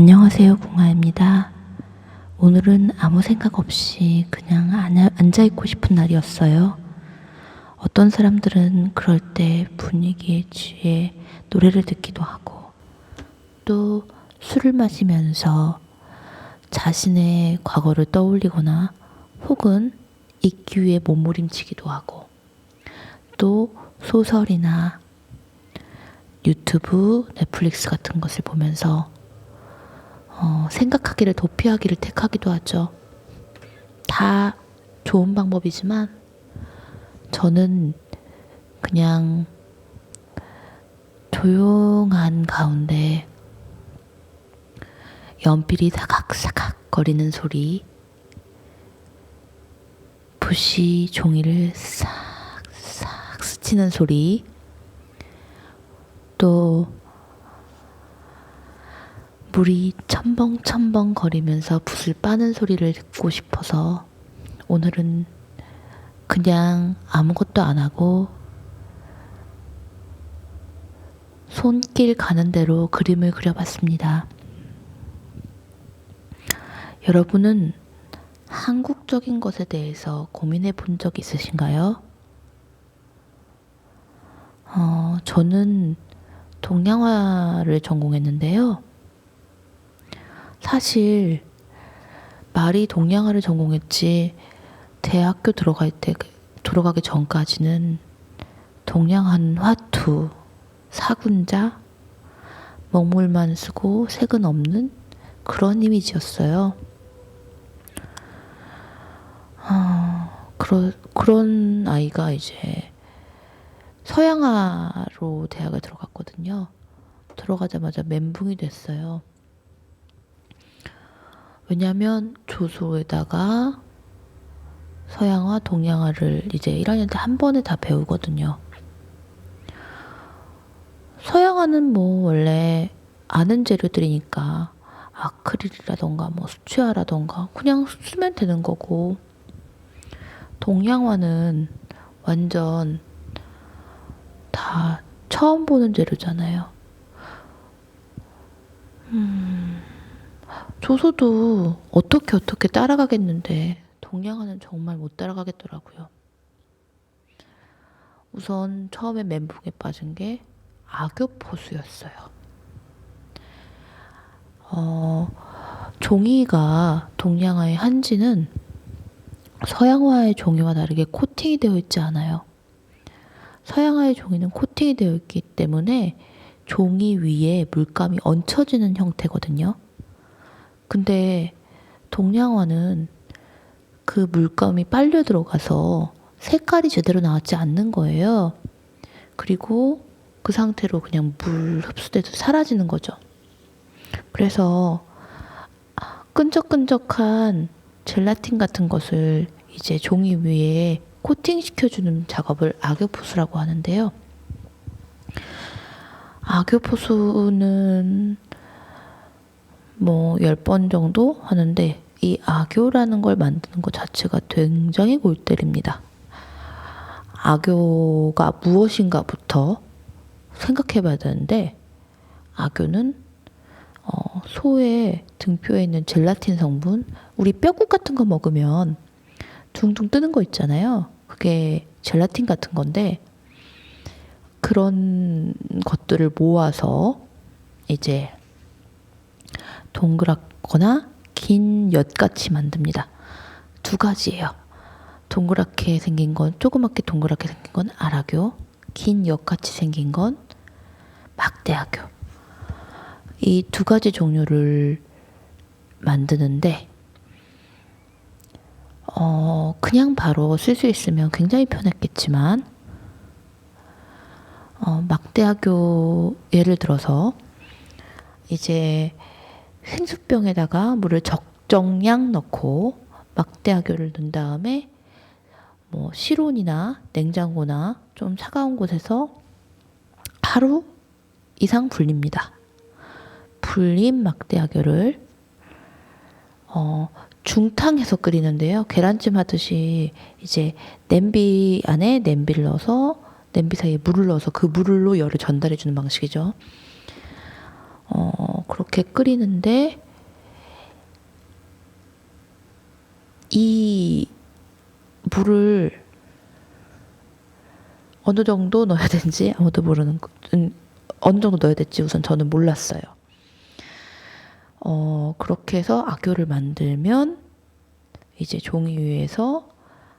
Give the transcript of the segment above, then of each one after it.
안녕하세요, 공아입니다. 오늘은 아무 생각 없이 그냥 앉아있고 싶은 날이었어요. 어떤 사람들은 그럴 때 분위기에 취해 노래를 듣기도 하고, 또 술을 마시면서 자신의 과거를 떠올리거나 혹은 잊기 위해 몸부림치기도 하고, 또 소설이나 유튜브, 넷플릭스 같은 것을 보면서 생각하기를 도피하기를 택하기도 하죠. 다 좋은 방법이지만 저는 그냥 조용한 가운데 연필이 사각사각 거리는 소리, 붓이 종이를 싹싹 스치는 소리, 또 물이 첨벙첨벙 거리면서 붓을 빠는 소리를 듣고 싶어서 오늘은 그냥 아무것도 안 하고 손길 가는 대로 그림을 그려봤습니다. 여러분은 한국적인 것에 대해서 고민해 본 적 있으신가요? 저는 동양화를 전공했는데요. 사실 말이 동양화를 전공했지 대학교 들어가기 전까지는 동양화는 화투, 사군자, 먹물만 쓰고 색은 없는 그런 이미지였어요. 그런 아이가 이제 서양화로 대학을 들어갔거든요. 들어가자마자 멘붕이 됐어요. 왜냐면 조소에다가 서양화, 동양화를 이제 1학년 때 한 번에 다 배우거든요. 서양화는 뭐 원래 아는 재료들이니까 아크릴이라던가 뭐 수채화라던가 그냥 쓰면 되는 거고, 동양화는 완전 다 처음 보는 재료잖아요. 조소도 어떻게 따라가겠는데 동양화는 정말 못 따라가겠더라고요. 우선 처음에 멘붕에 빠진 게 악교포수였어요. 종이가 동양화의 한지는 서양화의 종이와 다르게 코팅이 되어 있지 않아요. 서양화의 종이는 코팅이 되어 있기 때문에 종이 위에 물감이 얹혀지는 형태거든요. 근데 동양화는 그 물감이 빨려 들어가서 색깔이 제대로 나왔지 않는 거예요. 그리고 그 상태로 그냥 물 흡수돼서 사라지는 거죠. 그래서 끈적끈적한 젤라틴 같은 것을 이제 종이 위에 코팅시켜주는 작업을 악교포수라고 하는데요. 악교포수는 뭐 10번 정도 하는데 이 악교라는 걸 만드는 것 자체가 굉장히 골 때립니다. 악교가 무엇인가부터 생각해 봐야 되는데, 악교는 소의 등뼈에 있는 젤라틴 성분, 우리 뼈국 같은 거 먹으면 둥둥 뜨는 거 있잖아요. 그게 젤라틴 같은 건데, 그런 것들을 모아서 이제 동그랗거나 긴 엿같이 만듭니다. 두 가지예요. 동그랗게 생긴 건, 조그맣게 동그랗게 생긴 건 아라교, 긴 엿같이 생긴 건 막대하교. 이 두 가지 종류를 만드는데 그냥 바로 쓸 수 있으면 굉장히 편했겠지만, 막대하교 예를 들어서 이제 생수병에다가 물을 적정량 넣고 막대하교를 넣은 다음에 뭐 실온이나 냉장고나 좀 차가운 곳에서 하루 이상 불립니다. 불린 막대하교를 중탕해서 끓이는데요. 계란찜 하듯이 이제 냄비 안에 냄비를 넣어서 냄비 사이에 물을 넣어서 그 물로 열을 전달해 주는 방식이죠. 그렇게 끓이는데 이 물을 어느 정도 넣어야 되는지 아무도 모르는 어느 정도 넣어야 될지 우선 저는 몰랐어요. 그렇게 해서 악교를 만들면 이제 종이 위에서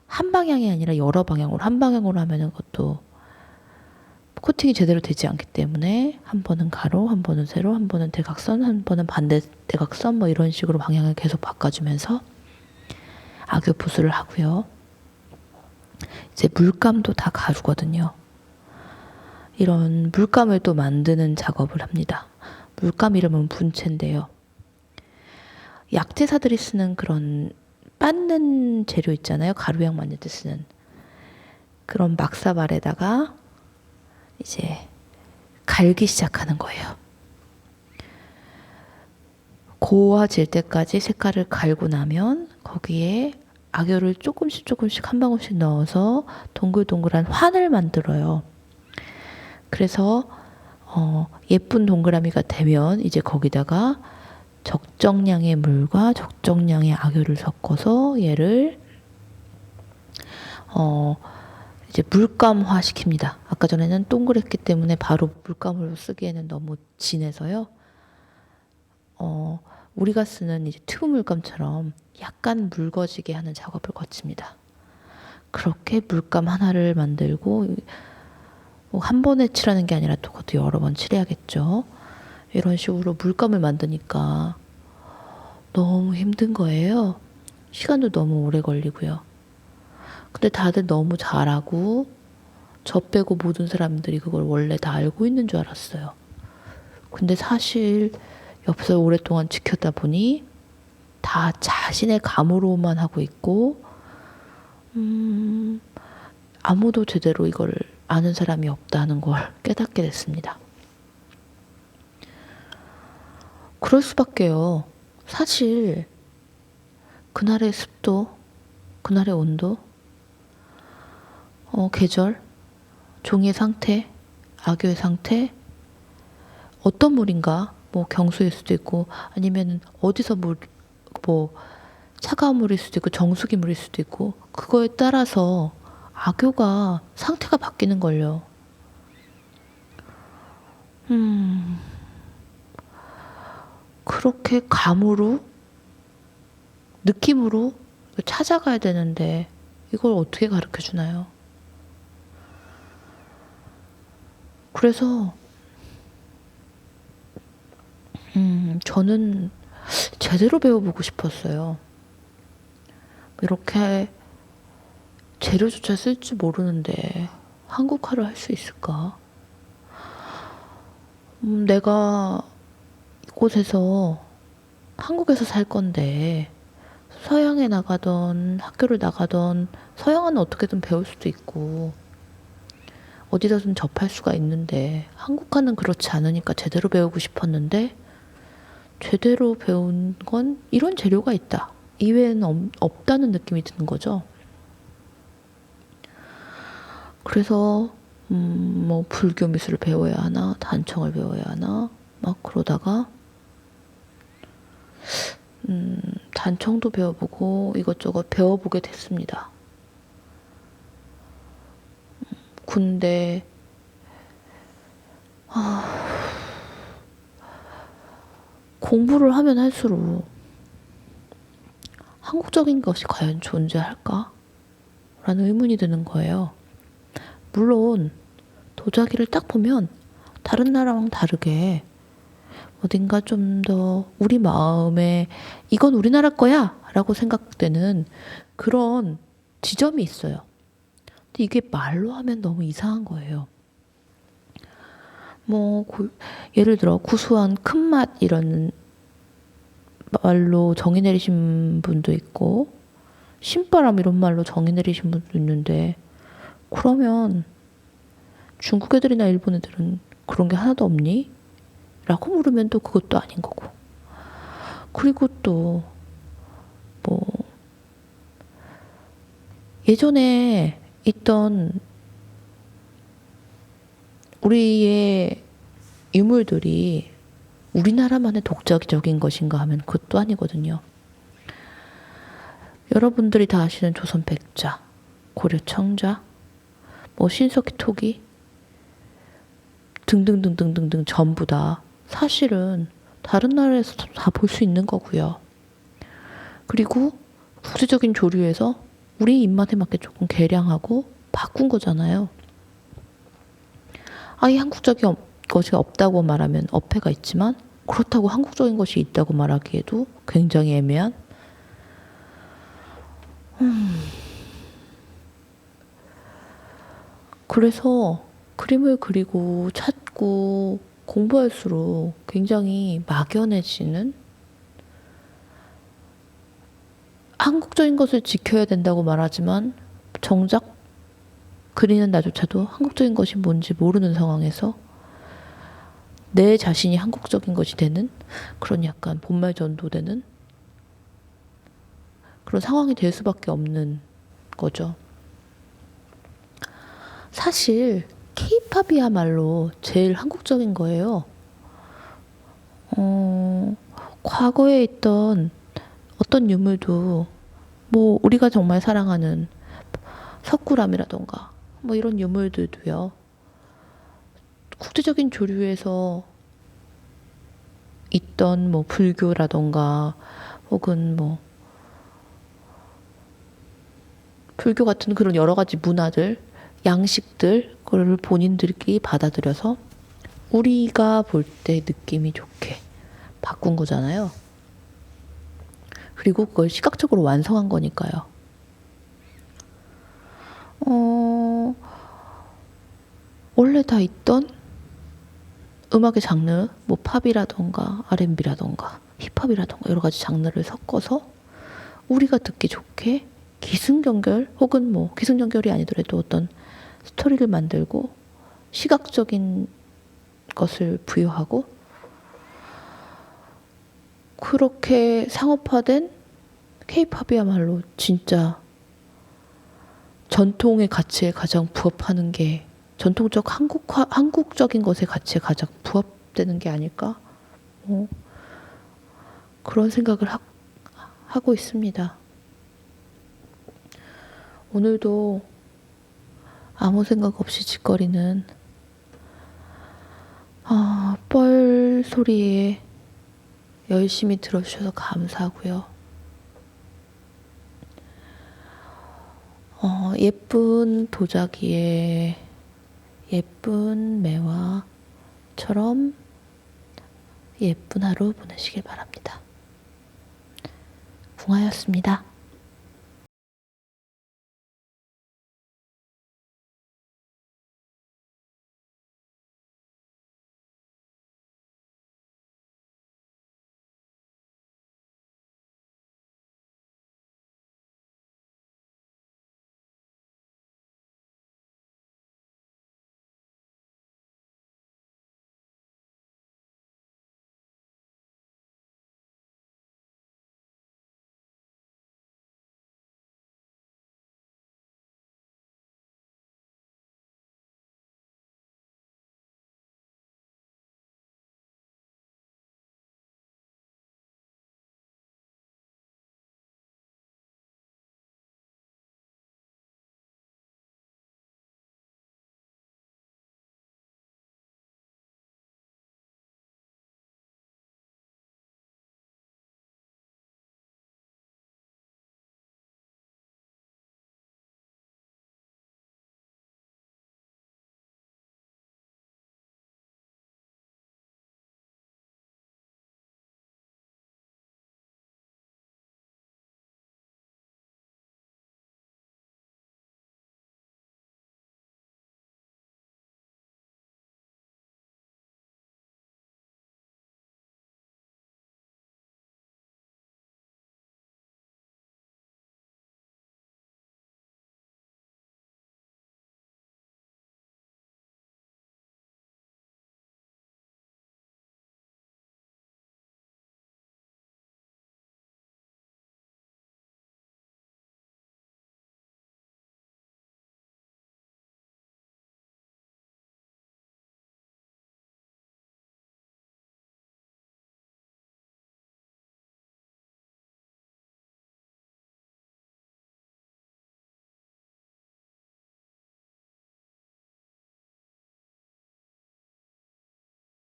한 방향이 아니라 여러 방향으로, 한 방향으로 하면은 그것도 코팅이 제대로 되지 않기 때문에 한 번은 가로, 한 번은 세로, 한 번은 대각선, 한 번은 반대 대각선 뭐 이런 식으로 방향을 계속 바꿔주면서 악교 부수를 하고요. 이제 물감도 다 가루거든요. 이런 물감을 또 만드는 작업을 합니다. 물감 이름은 분체인데요. 약재사들이 쓰는 그런 빻는 재료 있잖아요. 가루약 만들 때 쓰는 그런 막사발에다가 이제 갈기 시작하는 거예요. 고와질 때까지 색깔을 갈고 나면 거기에 악교를 조금씩 한 방울씩 넣어서 동글동글한 환을 만들어요. 그래서 예쁜 동그라미가 되면 이제 거기다가 적정량의 물과 적정량의 악교를 섞어서 얘를 이제 물감화 시킵니다. 아까 전에는 동그랬기 때문에 바로 물감으로 쓰기에는 너무 진해서요. 우리가 쓰는 이제 튜브 물감처럼 약간 묽어지게 하는 작업을 거칩니다. 그렇게 물감 하나를 만들고 한 번에 칠하는 게 아니라 또 그것도 여러 번 칠해야겠죠. 이런 식으로 물감을 만드니까 너무 힘든 거예요. 시간도 너무 오래 걸리고요. 근데 다들 너무 잘하고 저 빼고 모든 사람들이 그걸 원래 다 알고 있는 줄 알았어요. 근데 사실 옆에서 오랫동안 지켰다 보니 다 자신의 감으로만 하고 있고 아무도 제대로 이걸 아는 사람이 없다는 걸 깨닫게 됐습니다. 그럴 수밖에요. 사실 그날의 습도, 그날의 온도, 계절, 종이의 상태, 악교의 상태, 어떤 물인가, 뭐 경수일 수도 있고 아니면 어디서 뭐 차가운 물일 수도 있고 정수기 물일 수도 있고 그거에 따라서 악교가 상태가 바뀌는 걸요. 그렇게 감으로 느낌으로 찾아가야 되는데 이걸 어떻게 가르쳐 주나요? 그래서 저는 제대로 배워보고 싶었어요. 이렇게 재료조차 쓸 줄 모르는데 한국화를 할 수 있을까? 내가 이곳에서 한국에서 살 건데 서양에 나가던 학교를 나가던 서양어는 어떻게든 배울 수도 있고 어디서든 접할 수가 있는데 한국화는 그렇지 않으니까 제대로 배우고 싶었는데 제대로 배운 건 이런 재료가 있다. 이외에는 없다는 느낌이 드는 거죠. 그래서 뭐 불교 미술을 배워야 하나 단청을 배워야 하나 막 그러다가 단청도 배워보고 이것저것 배워보게 됐습니다. 근데 공부를 하면 할수록 한국적인 것이 과연 존재할까? 라는 의문이 드는 거예요. 물론 도자기를 딱 보면 다른 나라랑 다르게 어딘가 좀 더 우리 마음에 이건 우리나라 거야 라고 생각되는 그런 지점이 있어요. 근데 이게 말로 하면 너무 이상한 거예요. 뭐 예를 들어 구수한 큰맛 이런 말로 정의 내리신 분도 있고 신바람 이런 말로 정의 내리신 분도 있는데 그러면 중국 애들이나 일본 애들은 그런 게 하나도 없니? 라고 물으면 또 그것도 아닌 거고. 그리고 또 뭐 예전에 있던 우리의 유물들이 우리나라만의 독자적인 것인가 하면 그것도 아니거든요. 여러분들이 다 아시는 조선 백자, 고려 청자, 뭐 신석기 토기 등등등등등등 전부 다 사실은 다른 나라에서 다 볼 수 있는 거고요. 그리고 국제적인 조류에서 우리 입맛에 맞게 조금 개량하고 바꾼 거잖아요. 아예 한국적인 것이 없다고 말하면 어폐가 있지만 그렇다고 한국적인 것이 있다고 말하기에도 굉장히 애매한 그래서 그림을 그리고 찾고 공부할수록 굉장히 막연해지는 한국적인 것을 지켜야 된다고 말하지만 정작 그리는 나조차도 한국적인 것이 뭔지 모르는 상황에서 내 자신이 한국적인 것이 되는 그런 약간 본말전도되는 그런 상황이 될 수밖에 없는 거죠. 사실 케이팝이야말로 제일 한국적인 거예요. 과거에 있던 어떤 유물도 뭐 우리가 정말 사랑하는 석굴암이라던가 뭐 이런 유물들도요. 국제적인 조류에서 있던 뭐 불교라던가 혹은 뭐 불교 같은 그런 여러 가지 문화들, 양식들 그걸 본인들끼리 받아들여서 우리가 볼 때 느낌이 좋게 바꾼 거잖아요. 그리고 그걸 시각적으로 완성한 거니까요. 원래 다 있던 음악의 장르, 뭐 팝이라던가 R&B라던가 힙합이라던가 여러 가지 장르를 섞어서 우리가 듣기 좋게 기승전결 혹은 뭐 기승전결이 아니더라도 어떤 스토리를 만들고 시각적인 것을 부여하고 그렇게 상업화된 케이팝이야말로 진짜 전통의 가치에 가장 부합하는 게 전통적 한국적인 것의 가치에 가장 부합되는 게 아닐까? 그런 생각을 하고 있습니다. 오늘도 아무 생각 없이 짓거리는 뻘 소리에 열심히 들어주셔서 감사하고요. 예쁜 도자기에 예쁜 매화처럼 예쁜 하루 보내시길 바랍니다. 궁하였습니다.